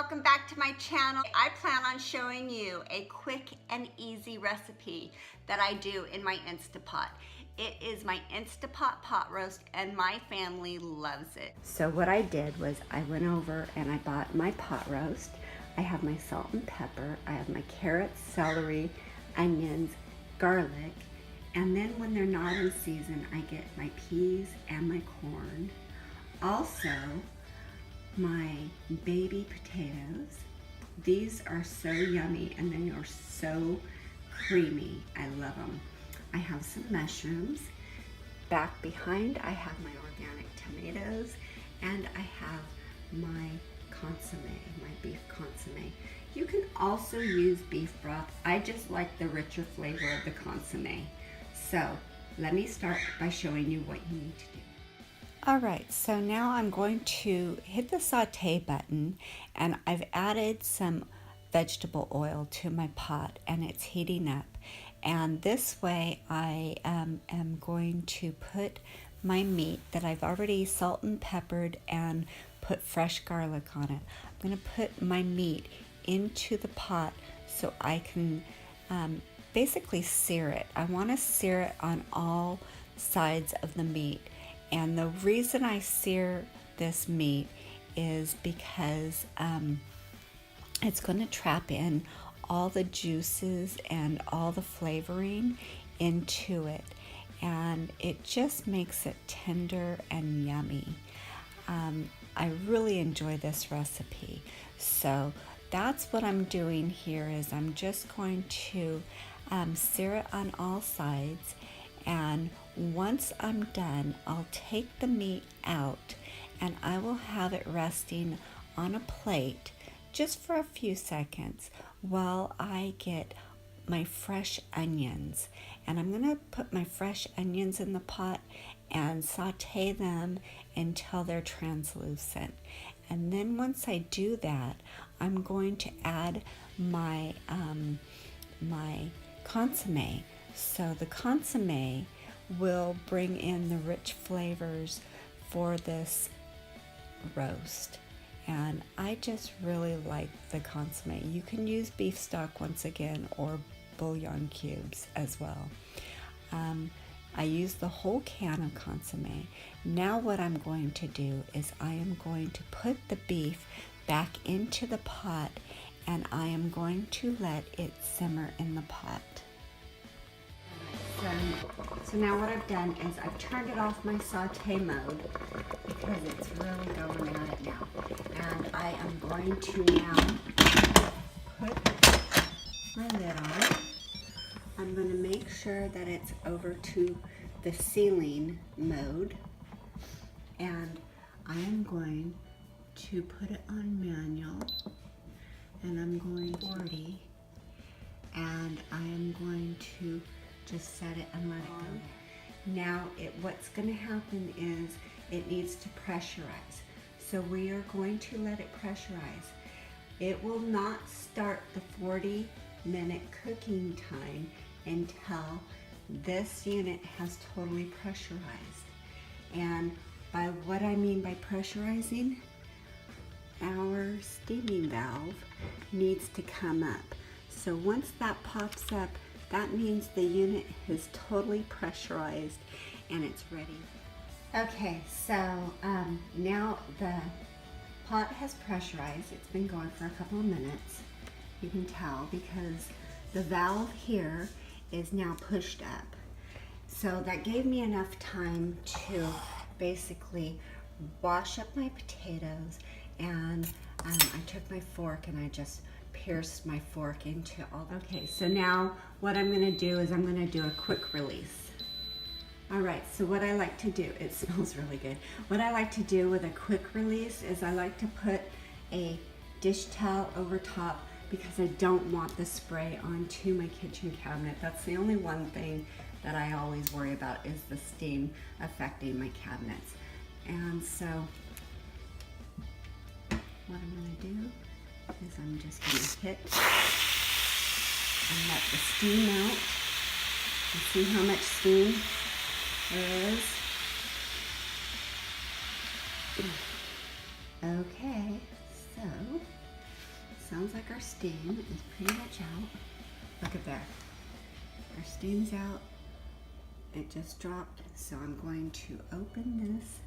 welcome back to my channel. I plan on showing you a quick and easy recipe that I do in my Instapot. It is my Instapot pot roast and my family loves it. So what I did was I went over and I bought my pot roast. I have my salt and pepper, I have my carrots, celery, onions, garlic, and then when they're not in season, I get my peas and my corn. Also, my baby potatoes. These are so yummy and they are so creamy. I love them. I have some mushrooms. Back behind, I have my organic tomatoes and I have my consomme, my beef consomme. You can also use beef broth. I just like the richer flavor of the consomme. So let me start by showing you what you need to do. All right, so now I'm going to hit the saute button and I've added some vegetable oil to my pot and it's heating up. And this way I am going to put my meat that I've already salt and peppered and put fresh garlic on it. I'm going to put my meat into the pot so I can basically sear it. I want to sear it on all sides of the meat. And the reason I sear this meat is because it's going to trap in all the juices and all the flavoring into it. And it just makes it tender and yummy. I really enjoy this recipe. So that's what I'm doing here is I'm just going to sear it on all sides. And once I'm done, I'll take the meat out and I will have it resting on a plate just for a few seconds while I get my fresh onions. And I'm going to put my fresh onions in the pot and saute them until they're translucent. And then once I do that, I'm going to add my my consomme. So the consomme will bring in the rich flavors for this roast. And I just really like the consomme. You can use beef stock once again or bouillon cubes as well. I use the whole can of consomme. Now what I'm going to do is I am going to put the beef back into the pot and I am going to let it simmer in the pot. So now what I've done is I've turned it off my saute mode because it's really going at it now. And I am going to now put my lid on. I'm going to make sure that it's over to the sealing mode. And I am going to put it on manual. And I'm going 40. And I am going to just set it and let it go. Now what's going to happen is it needs to pressurize. So we are going to let it pressurize. It will not start the 40-minute cooking time until this unit has totally pressurized. And by what I mean by pressurizing, our steaming valve needs to come up. So once that pops up, that means the unit is totally pressurized and it's ready. Okay, so now the pot has pressurized. It's been going for a couple of minutes. You can tell because the valve here is now pushed up. So that gave me enough time to basically wash up my potatoes and I took my fork and I just pierced my fork into all the... Okay, so now what I'm gonna do is I'm gonna do a quick release. All right, so what I like to do, it smells really good. What I like to do with a quick release is I like to put a dish towel over top because I don't want the spray onto my kitchen cabinet. That's the only one thing that I always worry about is the steam affecting my cabinets. And so what I'm gonna do is I'm just going to hit and let the steam out. You see how much steam there is? Okay, so sounds like our steam is pretty much out. Look at there. Our steam's out. It just dropped, so I'm going to open this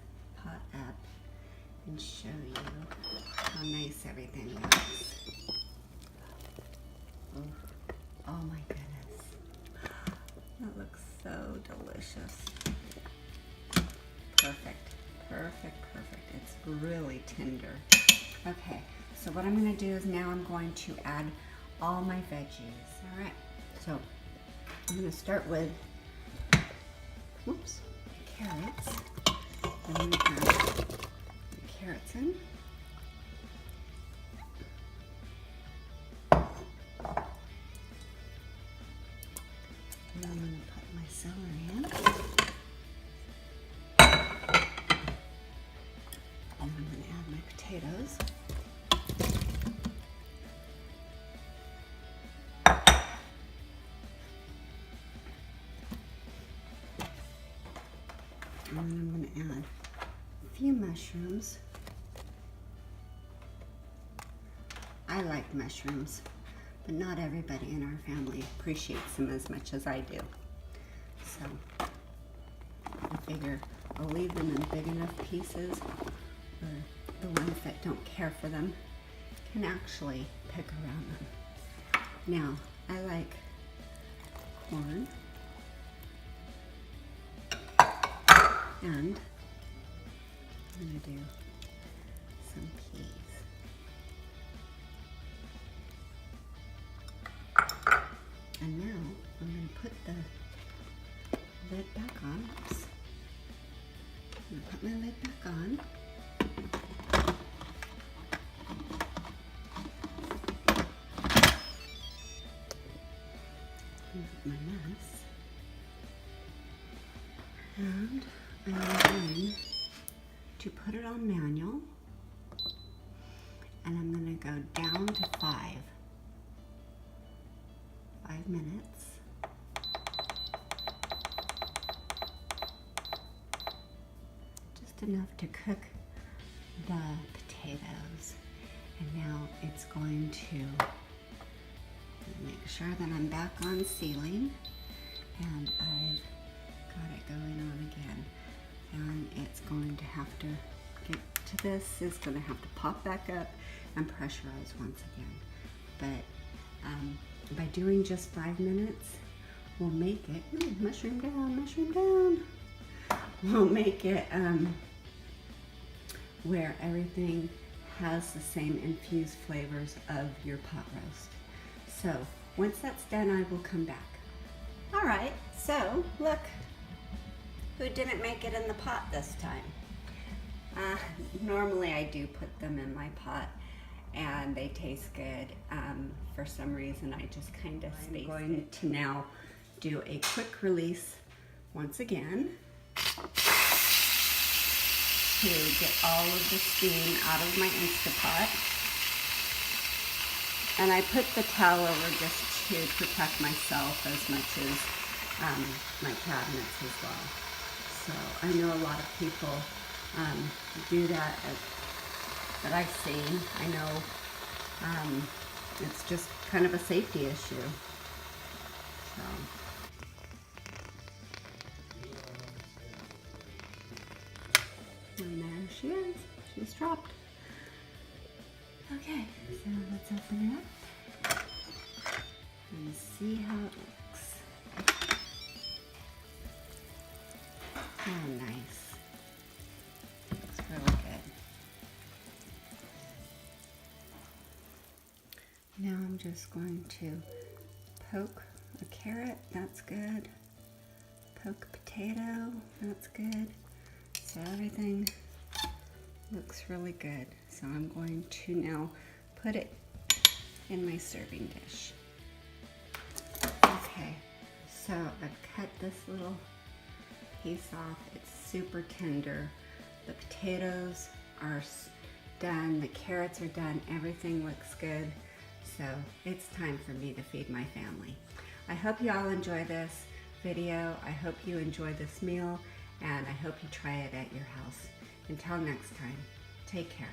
pot up and show you how nice everything looks. Oh my goodness. That looks so delicious. Perfect, perfect, perfect. It's really tender. Okay, so what I'm gonna do is now I'm going to add all my veggies. All right, so I'm gonna start with, whoops, carrots. I'm gonna add the carrots in. And I'm gonna put my celery in. And I'm gonna add my potatoes. And then I'm going to add a few mushrooms. I like mushrooms, but not everybody in our family appreciates them as much as I do. So I figure I'll leave them in big enough pieces where the ones that don't care for them can actually pick around them. Now, I like corn. And I'm going to do some peas. And now I'm going to put the lid back on. Oops. I'm going to put my lid back on. My mess. And I'm going to put it on manual, and I'm going to go down to 5 minutes. Just enough to cook the potatoes. And now it's going to make sure that I'm back on sealing, and I've got it going on again. And it's going to have to get to this, is going to have to pop back up and pressurize once again. But by doing just 5 minutes, we'll make it, mushroom down, we'll make it where everything has the same infused flavors of your pot roast. So once that's done, I will come back. All right, so look. Who didn't make it in the pot this time? Normally I do put them in my pot and they taste good. For some reason I just kind of spaced it. I'm going to now do a quick release once again to get all of the steam out of my Instapot. And I put the towel over just to protect myself as much as my cabinets as well. So I know a lot of people do that I've seen. I know it's just kind of a safety issue. So. And there she is. She's dropped. Okay, so let's open it up and see how it looks. Oh, nice. Looks really good. Now I'm just going to poke a carrot, that's good. Poke a potato, that's good. So everything looks really good. So I'm going to now put it in my serving dish. Okay, so I've cut this little piece off. It's super tender. The potatoes are done, the carrots are done, everything looks good. So it's time for me to feed my family. I hope you all enjoy this video. I hope you enjoy this meal, and I hope you try it at your house. Until next time, take care.